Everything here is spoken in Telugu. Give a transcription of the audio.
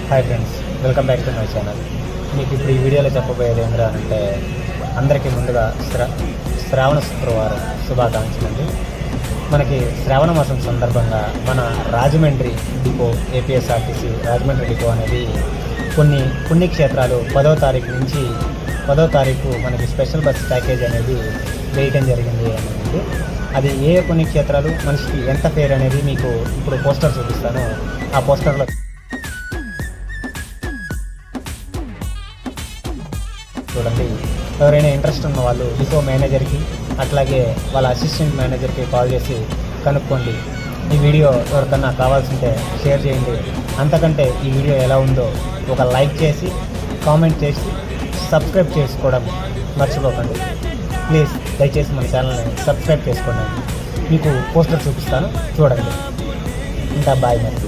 Hi friends, welcome back to my channel. మీకు ఇప్పుడు ఈ వీడియోలో చెప్పబోయేది ఏంటంటే అందరికీ ముందుగా శ్రావణ శుక్రవారం శుభాకాంక్షలు అండి. మనకి శ్రావణ మాసం సందర్భంగా మన Rajahmundry depot APSRTC Rajahmundry depot అనేది కొన్ని పుణ్యక్షేత్రాలు 10వ తారీఖు నుంచి 10వ తారీఖు మనకి స్పెషల్ బస్ ప్యాకేజ్ అనేది వేయటం జరిగింది అనేది. అది ఏ పుణ్యక్షేత్రాలు మనిషికి ఎంత ఫేర్ అనేది మీకు ఇప్పుడు పోస్టర్ చూపిస్తాను. ఆ పోస్టర్లో చూడండి. ఎవరైనా ఇంట్రెస్ట్ ఉన్న వాళ్ళు డిపో మేనేజర్కి అట్లాగే వాళ్ళ అసిస్టెంట్ మేనేజర్కి కాల్ చేసి కనుక్కోండి. ఈ వీడియో ఎవరికన్నా కావాల్సింటే షేర్ చేయండి. అంతకంటే ఈ వీడియో ఎలా ఉందో ఒక లైక్ చేసి కామెంట్ చేసి సబ్స్క్రైబ్ చేసుకోవడం మర్చిపోకండి. ప్లీజ్ దయచేసి మన ఛానల్ని సబ్స్క్రైబ్ చేసుకోండి. మీకు పోస్టర్ చూపిస్తాను, చూడండి. ఇంకా బాయ్ మరి.